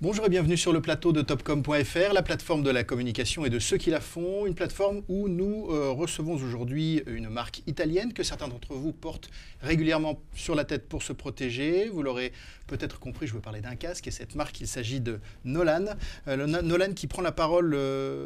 Bonjour et bienvenue sur le plateau de Topcom.fr, la plateforme de la communication et de ceux qui la font. Une plateforme où nous recevons aujourd'hui une marque italienne que certains d'entre vous portent régulièrement sur la tête pour se protéger. Vous l'aurez peut-être compris, je veux parler d'un casque et cette marque, il s'agit de Nolan. Nolan qui prend la parole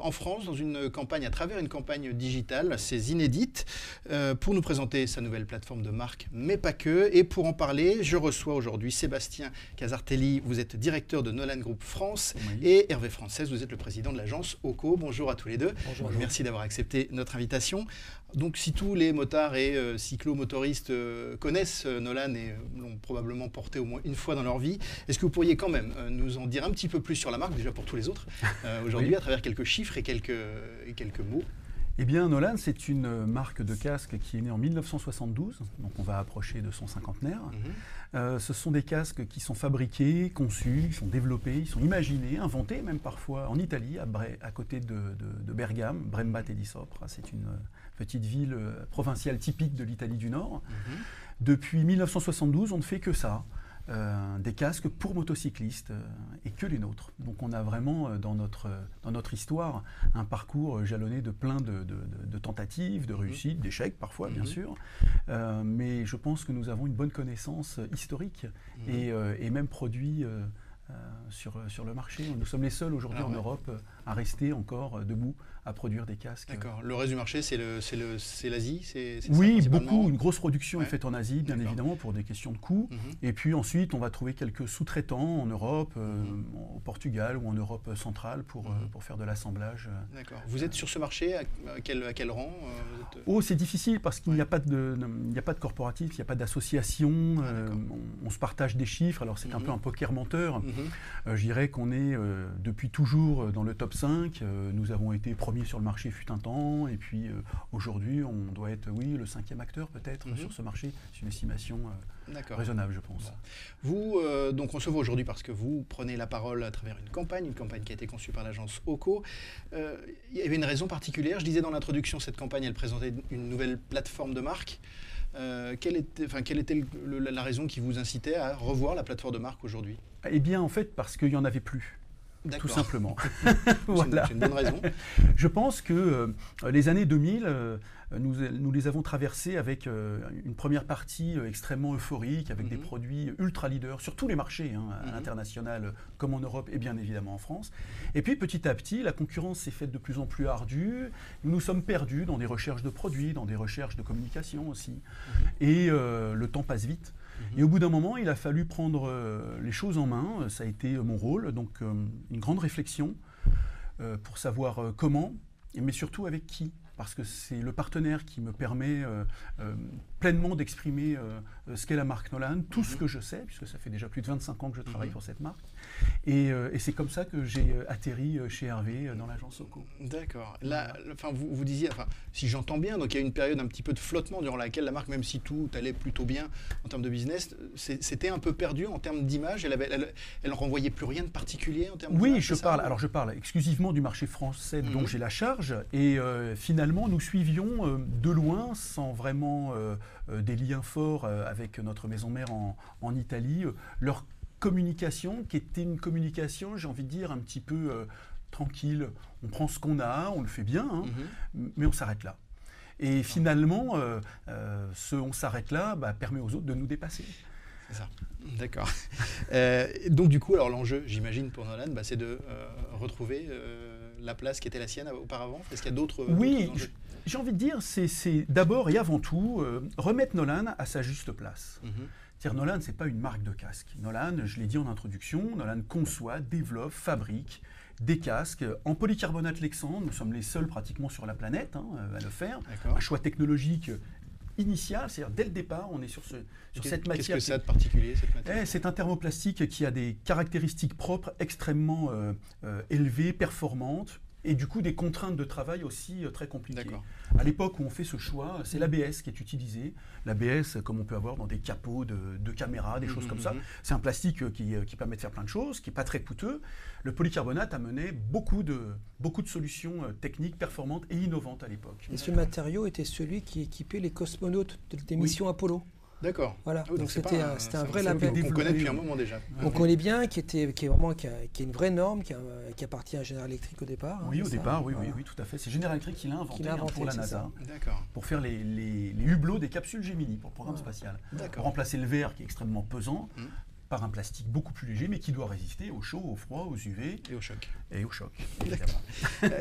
en France dans une campagne, à travers une campagne digitale assez inédite, pour nous présenter sa nouvelle plateforme de marque, mais pas que. Et pour en parler, je reçois aujourd'hui Sébastien Casartelli, vous êtes directeur de Nolan Group France, oui. Et Hervé Française, vous êtes le président de l'agence OCO. Bonjour à tous les deux. Bonjour. Merci d'avoir accepté notre invitation. Donc si tous les motards et cyclomotoristes connaissent Nolan et l'ont probablement porté au moins une fois dans leur vie, est-ce que vous pourriez quand même nous en dire un petit peu plus sur la marque, déjà pour tous les autres, aujourd'hui, oui. À travers quelques chiffres et quelques mots? Eh bien, Nolan, c'est une marque de casque qui est née en 1972, donc on va approcher de son cinquantenaire. Ce sont des casques qui sont fabriqués, conçus, ils sont développés, ils sont imaginés, inventés même parfois en Italie, à côté de Bergame, Brembatte e di Sopra. C'est une petite ville provinciale typique de l'Italie du Nord. Depuis 1972, on ne fait que ça. Des casques pour motocyclistes et que les nôtres. Donc on a vraiment dans notre histoire un parcours jalonné de plein de tentatives, de réussites, d'échecs parfois bien sûr, mais je pense que nous avons une bonne connaissance historique et même produit sur le marché. Nous sommes les seuls aujourd'hui en Europe à rester encore debout, à produire des casques. D'accord. Le reste du marché, c'est l'Asie, oui, ça, beaucoup. Une grosse production est faite en Asie, bien évidemment, pour des questions de coûts. Et puis ensuite, on va trouver quelques sous-traitants en Europe, au Portugal ou en Europe centrale pour faire de l'assemblage. D'accord. Vous êtes sur ce marché à quel rang Oh, c'est difficile parce qu'il n'y a pas de corporatif, il n'y a pas d'association. On se partage des chiffres. Alors c'est un peu un poker menteur. Je dirais qu'on est depuis toujours dans le top 5. Nous avons été premiers sur le marché fut un temps, et puis aujourd'hui on doit être le 5e acteur peut-être sur ce marché. C'est une estimation raisonnable, je pense. Vous, donc on se voit aujourd'hui parce que vous prenez la parole à travers une campagne qui a été conçue par l'agence OCO. Il y avait une raison particulière, je disais dans l'introduction, cette campagne elle présentait une nouvelle plateforme de marque. Quelle était la raison qui vous incitait à revoir la plateforme de marque aujourd'hui? Eh bien en fait parce qu'il n'y en avait plus. Tout simplement. Voilà. C'est une bonne raison. Je pense que les années 2000, nous les avons traversées avec une première partie extrêmement euphorique, avec des produits ultra leaders sur tous les marchés, à l'international comme en Europe et bien évidemment en France. Et puis petit à petit, la concurrence s'est faite de plus en plus ardue. Nous nous sommes perdus dans des recherches de produits, dans des recherches de communication aussi. Et le temps passe vite. Et au bout d'un moment, il a fallu prendre les choses en main. Ça a été mon rôle, donc une grande réflexion pour savoir comment, mais surtout avec qui. Parce que c'est le partenaire qui me permet pleinement d'exprimer ce qu'est la marque Nolan, tout ce que je sais, puisque ça fait déjà plus de 25 ans que je travaille pour cette marque. Et c'est comme ça que j'ai atterri chez Hervé dans l'agence OCO. D'accord. Là, vous disiez, si j'entends bien, donc il y a une période un petit peu de flottement durant laquelle la marque, même si tout allait plutôt bien en termes de business, c'était un peu perdu en termes d'image. Elle renvoyait plus rien de particulier en termes d'image. Oui, je parle exclusivement du marché français dont j'ai la charge. Et finalement, nous suivions de loin, sans vraiment des liens forts avec notre maison mère en Italie, leur communication, qui était une communication, j'ai envie de dire, un petit peu tranquille. On prend ce qu'on a, on le fait bien, mais on s'arrête là. Et finalement, ce on s'arrête là permet aux autres de nous dépasser. C'est ça, d'accord. Donc du coup, alors l'enjeu, j'imagine, pour Nolan, c'est de retrouver la place qui était la sienne auparavant. Est-ce qu'il y a d'autres enjeux? J'ai envie de dire, c'est d'abord et avant tout remettre Nolan à sa juste place. Nolan, ce n'est pas une marque de casque. Nolan, je l'ai dit en introduction, Nolan conçoit, développe, fabrique des casques en polycarbonate lexan. Nous sommes les seuls pratiquement sur la planète à le faire. Un choix technologique initial, c'est-à-dire dès le départ, on est sur cette matière. Qu'est-ce que ça a de particulier, cette matière? C'est un thermoplastique qui a des caractéristiques propres extrêmement élevées, performantes, et du coup des contraintes de travail aussi très compliquées. À l'époque où on fait ce choix, c'est l'ABS qui est utilisé. L'ABS, comme on peut avoir dans des capots de caméras, des choses comme ça. C'est un plastique qui permet de faire plein de choses, qui n'est pas très coûteux. Le polycarbonate a mené beaucoup de solutions techniques, performantes et innovantes à l'époque. Et ce matériau était celui qui équipait les cosmonautes des missions Apollo. D'accord. Voilà. Ah oui, donc c'est c'était pas un vrai label. qu'on connaît depuis un moment déjà. On connaît bien, qui est une vraie norme, qui appartient à General Electric au départ. Oui, au départ, oui, tout à fait. C'est General Electric qui l'a inventé, pour la NASA, pour faire les hublots des capsules Gemini, pour le programme spatial. Pour remplacer le verre qui est extrêmement pesant par un plastique beaucoup plus léger, mais qui doit résister au chaud, au froid, aux UV. Et au choc. Et au choc, évidemment.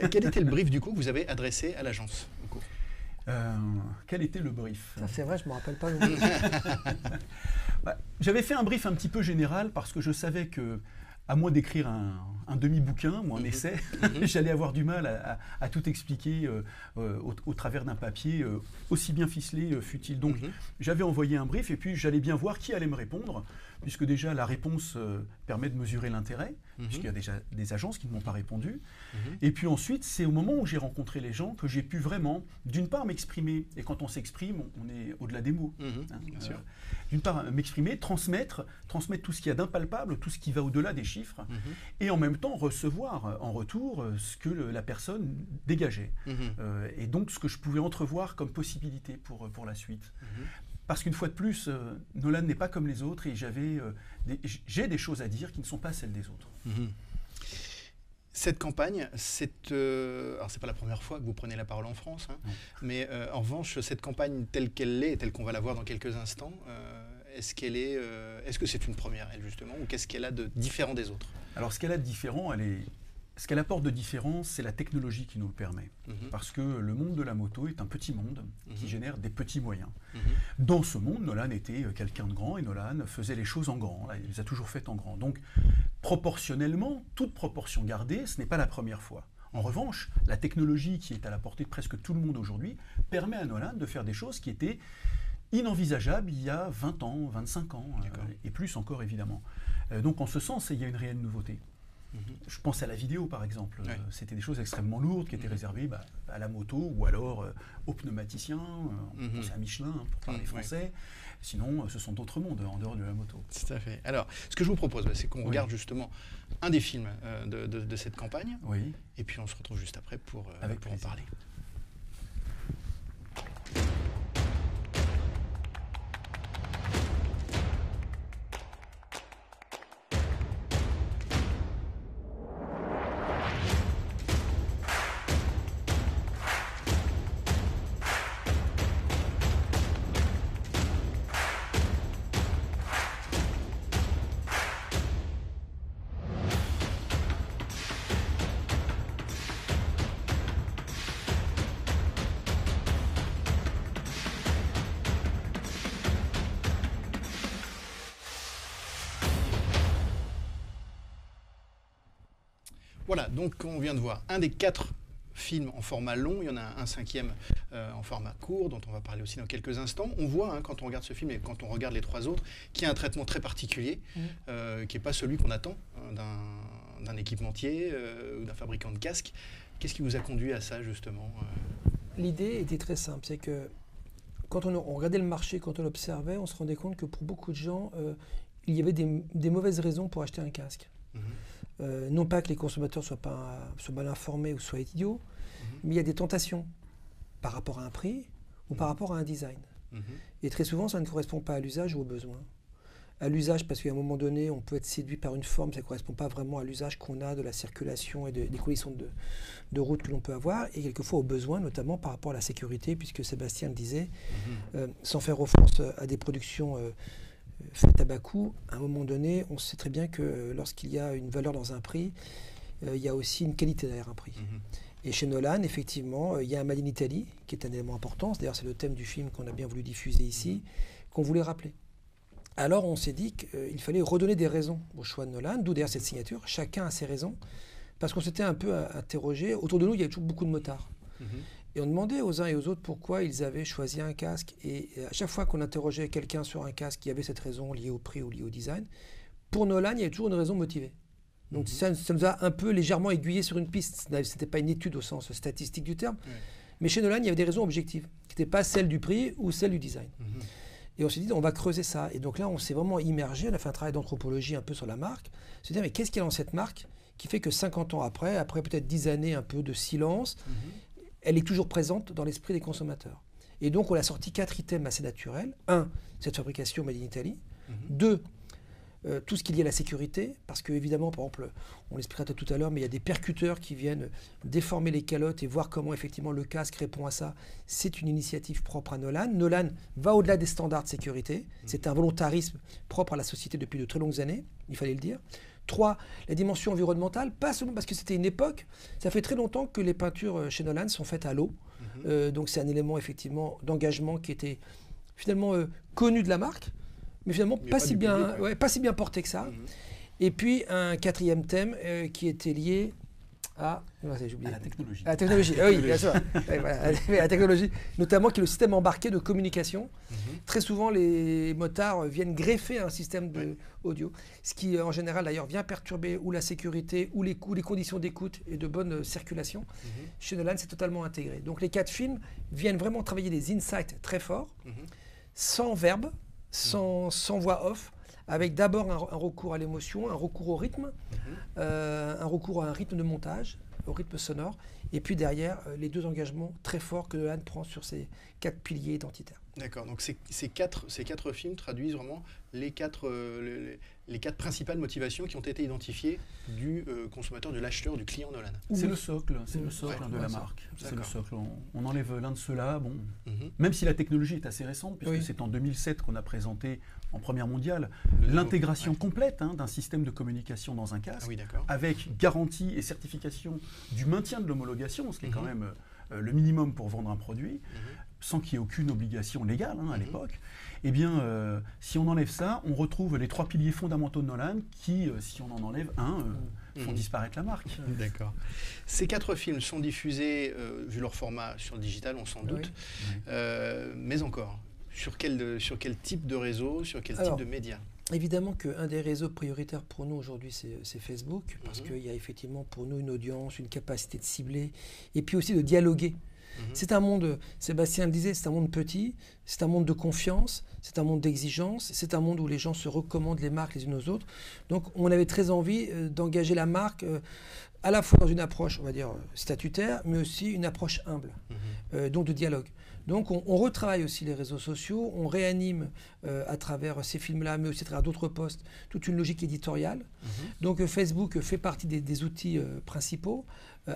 Quel était le brief du coup que vous avez adressé à l'agence au cours quel était le brief? Ça c'est vrai, je ne me rappelle pas. J'avais fait un brief un petit peu général parce que je savais que, à moins d'écrire un demi-bouquin ou un essai, j'allais avoir du mal à tout expliquer au travers d'un papier aussi bien ficelé fut-il. Donc j'avais envoyé un brief et puis j'allais bien voir qui allait me répondre, puisque déjà la réponse permet de mesurer l'intérêt, puisqu'il y a déjà des agences qui ne m'ont pas répondu. Et puis ensuite, c'est au moment où j'ai rencontré les gens que j'ai pu vraiment, d'une part, m'exprimer. Et quand on s'exprime, on est au-delà des mots. Bien sûr. D'une part, m'exprimer, transmettre tout ce qu'il y a d'impalpable, tout ce qui va au-delà des chiffres, et en même temps recevoir en retour ce que la personne dégageait. Et donc ce que je pouvais entrevoir comme possibilité pour la suite. Parce qu'une fois de plus, Nolan n'est pas comme les autres et j'ai des choses à dire qui ne sont pas celles des autres. Cette campagne, alors c'est pas la première fois que vous prenez la parole en France, mais en revanche, cette campagne telle qu'elle l'est, telle qu'on va la voir dans quelques instants, est-ce que c'est une première, elle, justement, ou qu'est-ce qu'elle a de différent des autres? Alors, ce qu'elle a de différent, ce qu'elle apporte de différence, c'est la technologie qui nous le permet. Parce que le monde de la moto est un petit monde qui génère des petits moyens. Dans ce monde, Nolan était quelqu'un de grand et Nolan faisait les choses en grand. Il les a toujours faites en grand. Donc, proportionnellement, toute proportion gardée, ce n'est pas la première fois. En revanche, la technologie qui est à la portée de presque tout le monde aujourd'hui permet à Nolan de faire des choses qui étaient inenvisageables il y a 20 ans, 25 ans, et plus encore évidemment. Donc en ce sens, il y a une réelle nouveauté. Je pense à la vidéo par exemple. C'était des choses extrêmement lourdes qui étaient réservées à la moto ou alors aux pneumатiciens, on pense à Michelin pour parler français. Sinon, ce sont d'autres mondes en dehors de la moto. Tout à fait. Alors, ce que je vous propose, c'est qu'on regarde justement un des films de cette campagne. Et puis on se retrouve juste après pour en parler. Voilà, donc on vient de voir un des 4 films en format long, il y en a un 5e en format court, dont on va parler aussi dans quelques instants. On voit, quand on regarde ce film et quand on regarde les 3 autres, qu'il y a un traitement très particulier, qui n'est pas celui qu'on attend d'un équipementier ou d'un fabricant de casques. Qu'est-ce qui vous a conduit à ça, justement L'idée était très simple, c'est que quand on regardait le marché, quand on l'observait, on se rendait compte que pour beaucoup de gens, il y avait des mauvaises raisons pour acheter un casque. Non pas que les consommateurs soient mal informés ou soient idiots, mais il y a des tentations par rapport à un prix ou par rapport à un design. Et très souvent, ça ne correspond pas à l'usage ou aux besoins. À l'usage, parce qu'à un moment donné, on peut être séduit par une forme, ça ne correspond pas vraiment à l'usage qu'on a de la circulation et des conditions de route que l'on peut avoir, et quelquefois aux besoins, notamment par rapport à la sécurité, puisque Sébastien le disait, sans faire offense à des productions faites à bas coût, à un moment donné, on sait très bien que lorsqu'il y a une valeur dans un prix, il y a aussi une qualité derrière un prix. Et chez Nolan, effectivement, il y a un Made in Italy, qui est un élément important. D'ailleurs, c'est le thème du film qu'on a bien voulu diffuser ici, qu'on voulait rappeler. Alors, on s'est dit qu'il fallait redonner des raisons au choix de Nolan, d'où d'ailleurs cette signature. Chacun a ses raisons, parce qu'on s'était un peu interrogé. Autour de nous, il y avait toujours beaucoup de motards. Et on demandait aux uns et aux autres pourquoi ils avaient choisi un casque. Et à chaque fois qu'on interrogeait quelqu'un sur un casque, il y avait cette raison liée au prix ou liée au design. Pour Nolan, il y avait toujours une raison motivée. Donc ça nous a un peu légèrement aiguillé sur une piste. Ce n'était pas une étude au sens statistique du terme. Mais chez Nolan, il y avait des raisons objectives, qui n'étaient pas celles du prix ou celles du design. Et on s'est dit, on va creuser ça. Et donc là, on s'est vraiment immergé. On a fait un travail d'anthropologie un peu sur la marque. On s'est dit, mais qu'est-ce qu'il y a dans cette marque qui fait que 50 ans après peut-être 10 années un peu de silence, elle est toujours présente dans l'esprit des consommateurs. Et donc, on a sorti 4 items assez naturels. 1, cette fabrication made in Italy. 2, tout ce qui est lié à la sécurité, parce que évidemment, par exemple, on l'expliquera tout à l'heure, mais il y a des percuteurs qui viennent déformer les calottes et voir comment effectivement le casque répond à ça. C'est une initiative propre à Nolan. Nolan va au-delà des standards de sécurité. C'est un volontarisme propre à la société depuis de très longues années, il fallait le dire. 3, la dimension environnementale, pas seulement parce que c'était une époque, ça fait très longtemps que les peintures chez Nolan sont faites à l'eau. Donc c'est un élément effectivement d'engagement qui était finalement connu de la marque, mais finalement pas si bien porté que ça. Et puis un 4e thème qui était lié à la technologie. À la technologie, oui, bien sûr. À la technologie, notamment qui est le système embarqué de communication. Très souvent, les motards viennent greffer un système audio, ce qui en général d'ailleurs vient perturber ou la sécurité ou les conditions d'écoute et de bonne circulation. Chez Nolan, c'est totalement intégré. Donc les 4 films viennent vraiment travailler des insights très forts, sans verbe, sans voix off, avec d'abord un recours à l'émotion, un recours au rythme, un recours à un rythme de montage, au rythme sonore, et puis derrière, les 2 engagements très forts que Nolan prend sur ces 4 piliers identitaires. D'accord, donc ces quatre films traduisent vraiment les 4 principales motivations qui ont été identifiées du consommateur, de l'acheteur, du client Nolan. C'est le socle, de la marque. C'est le socle. On enlève l'un de ceux-là, même si la technologie est assez récente, puisque c'est en 2007 qu'on a présenté en première mondiale l'intégration complète d'un système de communication dans un casque, avec garantie et certification du maintien de l'homologation, ce qui est quand même le minimum pour vendre un produit, sans qu'il y ait aucune obligation légale à l'époque. Eh bien, si on enlève ça, on retrouve les 3 piliers fondamentaux de Nolan qui, si on en enlève un, font disparaître la marque. D'accord. Ces 4 films sont diffusés, vu leur format, sur le digital, on s'en doute, mais encore, sur quel type de réseau, sur quel type de médias? Évidemment qu'un des réseaux prioritaires pour nous aujourd'hui, c'est Facebook, parce qu'il y a effectivement pour nous une audience, une capacité de cibler, et puis aussi de dialoguer. C'est un monde, Sébastien le disait, c'est un monde petit, c'est un monde de confiance, c'est un monde d'exigence, c'est un monde où les gens se recommandent les marques les unes aux autres. Donc on avait très envie d'engager la marque à la fois dans une approche, on va dire, statutaire, mais aussi une approche humble, donc de dialogue. Donc on retravaille aussi les réseaux sociaux, on réanime à travers ces films-là, mais aussi à travers d'autres posts, toute une logique éditoriale. Donc Facebook fait partie des outils principaux.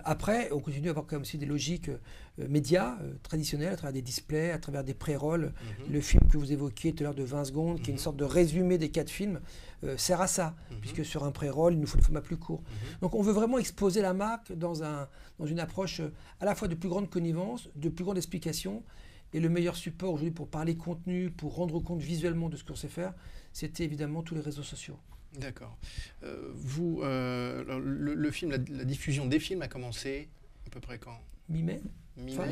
Après, on continue à avoir quand même aussi des logiques médias traditionnelles, à travers des displays, à travers des pré-rolls. Le film que vous évoquiez tout à l'heure de 20 secondes, qui est une sorte de résumé des 4 films, sert à ça, puisque sur un pré-roll, il nous faut le format plus court. Donc on veut vraiment exposer la marque dans une approche à la fois de plus grande connivence, de plus grande explication. Et le meilleur support aujourd'hui pour parler contenu, pour rendre compte visuellement de ce qu'on sait faire, c'était évidemment tous les réseaux sociaux. D'accord. Le film, la diffusion des films a commencé à peu près quand? Mi-mai? Fin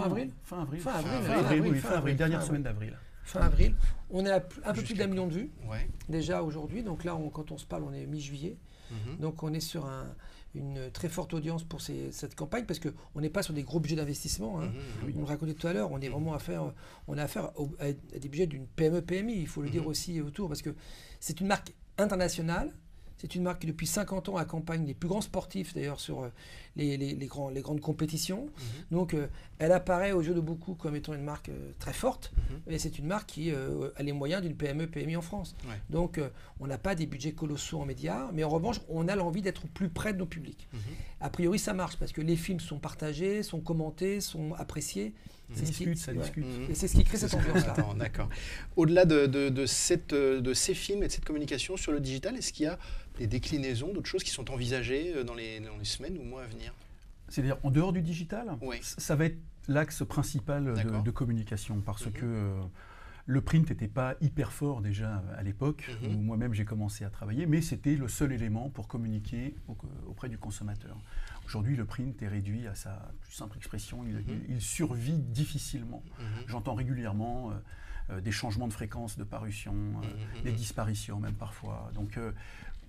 avril. Fin avril, dernière semaine d'avril. Fin avril. On est à un peu plus d'1 million de vues déjà aujourd'hui. Donc là, quand on se parle, on est mi-juillet. Donc on est sur une très forte audience pour cette campagne, parce qu'on n'est pas sur des gros budgets d'investissement. On le racontait tout à l'heure, on est vraiment on a affaire à des budgets d'une PME-PMI, il faut le dire aussi autour, parce que c'est une marque internationale. C'est une marque qui, depuis 50 ans, accompagne les plus grands sportifs, d'ailleurs, sur les grandes compétitions. Donc, elle apparaît aux yeux de beaucoup comme étant une marque très forte, mais c'est une marque qui a les moyens d'une PME-PMI en France. Donc, on n'a pas des budgets colossaux en médias, mais en revanche, on a l'envie d'être plus près de nos publics. A priori, ça marche, parce que les films sont partagés, sont commentés, sont appréciés. Ça discute. Et c'est ce qui crée cette ambiance-là. D'accord. Au-delà de ces films et de cette communication sur le digital, est-ce qu'il y a des déclinaisons, d'autres choses qui sont envisagées dans les semaines ou mois à venir? C'est-à-dire en dehors du digital, ça va être l'axe principal de communication, parce que le print n'était pas hyper fort déjà à l'époque, où moi-même j'ai commencé à travailler, mais c'était le seul élément pour communiquer auprès du consommateur. Aujourd'hui, le print est réduit à sa plus simple expression, il survit difficilement. J'entends régulièrement des changements de fréquence de parution, des disparitions même parfois. Donc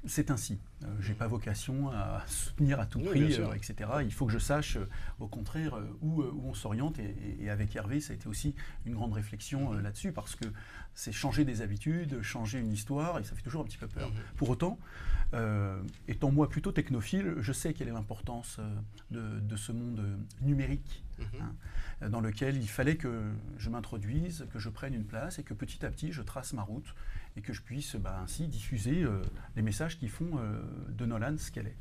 c'est ainsi. Je n'ai pas vocation à soutenir à tout prix, etc. Il faut que je sache, au contraire, où on s'oriente. Et avec Hervé, ça a été aussi une grande réflexion là-dessus, parce que c'est changer des habitudes, changer une histoire, et ça fait toujours un petit peu peur. Pour autant, étant moi plutôt technophile, je sais quelle est l'importance de ce monde numérique, dans lequel il fallait que je m'introduise, que je prenne une place, et que petit à petit, je trace ma route, et que je puisse ainsi diffuser les messages qui font de Nolan ce qu'elle est.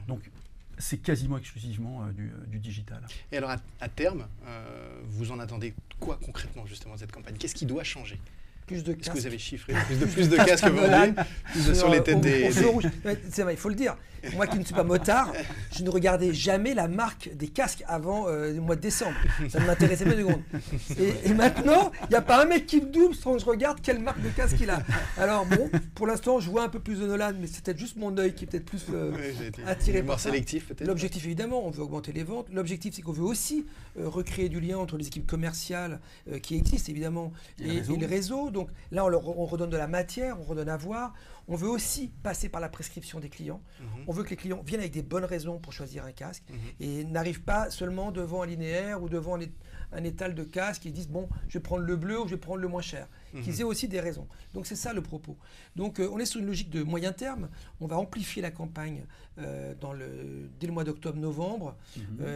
Donc, c'est quasiment exclusivement du digital. Et alors, à terme, vous en attendez quoi concrètement, justement, de cette campagne? Qu'est-ce qui doit changer? Plus de casques. Est-ce que vous avez chiffré plus de casques vendus sur les têtes des... C'est vrai, il faut le dire. Moi qui ne suis pas motard, je ne regardais jamais la marque des casques avant le mois de décembre. Ça ne m'intéressait pas de seconde. Et maintenant, il n'y a pas un mec qui me double sans que je regarde quelle marque de casque il a. Alors bon, pour l'instant, je vois un peu plus de Nolan, mais c'est peut-être juste mon œil qui est peut-être plus attiré par ça. Sélectif peut-être. L'objectif, évidemment, on veut augmenter les ventes. L'objectif, c'est qu'on veut aussi recréer du lien entre les équipes commerciales qui existent, évidemment, et les réseaux. Donc là, on redonne de la matière, on redonne à voir. On veut aussi passer par la prescription des clients. On veut que les clients viennent avec des bonnes raisons pour choisir un casque et n'arrivent pas seulement devant un linéaire ou devant un étal de casques et disent bon, je vais prendre le bleu ou je vais prendre le moins cher. Qu'ils aient aussi des raisons. Donc c'est ça le propos. Donc on est sur une logique de moyen terme. On va amplifier la campagne dès le mois d'octobre-novembre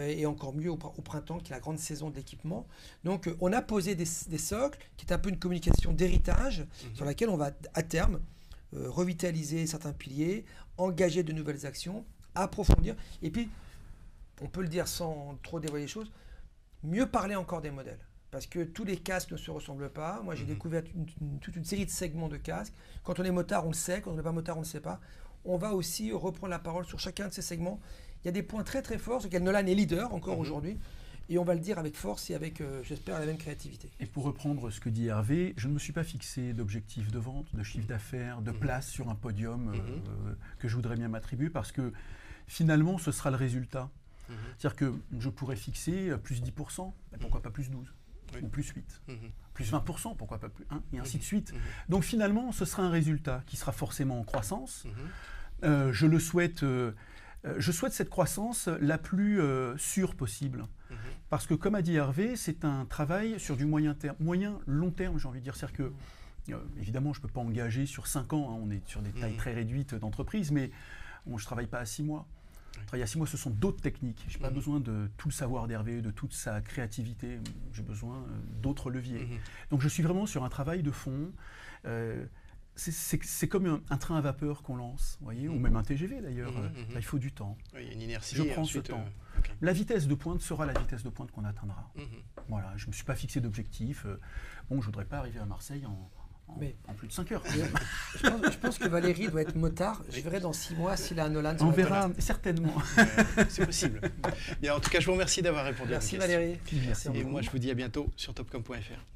et encore mieux au printemps qui est la grande saison de l'équipement. Donc on a posé des socles qui est un peu une communication d'héritage sur laquelle on va à terme revitaliser certains piliers, engager de nouvelles actions, approfondir, et puis, on peut le dire sans trop dévoiler les choses, mieux parler encore des modèles. Parce que tous les casques ne se ressemblent pas. Moi, j'ai découvert toute une série de segments de casques. Quand on est motard, on le sait. Quand on n'est pas motard, on ne le sait pas. On va aussi reprendre la parole sur chacun de ces segments. Il y a des points très très forts sur lesquels Nolan est leader encore aujourd'hui. Et on va le dire avec force et avec, j'espère, la même créativité. Et pour reprendre ce que dit Hervé, je ne me suis pas fixé d'objectif de vente, de chiffre d'affaires, de place sur un podium que je voudrais bien m'attribuer, parce que finalement, ce sera le résultat. C'est-à-dire que je pourrais fixer plus 10%, pourquoi pas plus 12%, ou plus 8%, plus 20%, pourquoi pas plus 1%, et ainsi de suite. Donc finalement, ce sera un résultat qui sera forcément en croissance. Je le souhaite... je souhaite cette croissance la plus sûre possible. Parce que, comme a dit Hervé, c'est un travail sur du moyen long terme, j'ai envie de dire. C'est-à-dire que, évidemment, je ne peux pas engager sur 5 ans, on est sur des tailles très réduites d'entreprise, mais je ne travaille pas à 6 mois. Je travaille à 6 mois, ce sont d'autres techniques. Je n'ai pas besoin de tout le savoir d'Hervé, de toute sa créativité. J'ai besoin d'autres leviers. Donc, je suis vraiment sur un travail de fond. C'est comme un train à vapeur qu'on lance, voyez, ou même un TGV d'ailleurs. Il faut du temps. Oui, il y a une inertie. Je prends ce temps. La vitesse de pointe sera la vitesse de pointe qu'on atteindra. Voilà, je ne me suis pas fixé d'objectif. Bon, je ne voudrais pas arriver à Marseille en plus de 5 heures. Je pense que Valérie doit être motard. Je verrai dans 6 mois s'il a un Nolan. On verra certainement. C'est possible. Bien, en tout cas, je vous remercie d'avoir répondu à mes questions. Merci Valérie. Merci. Et moi, je vous dis à bientôt sur topcom.fr.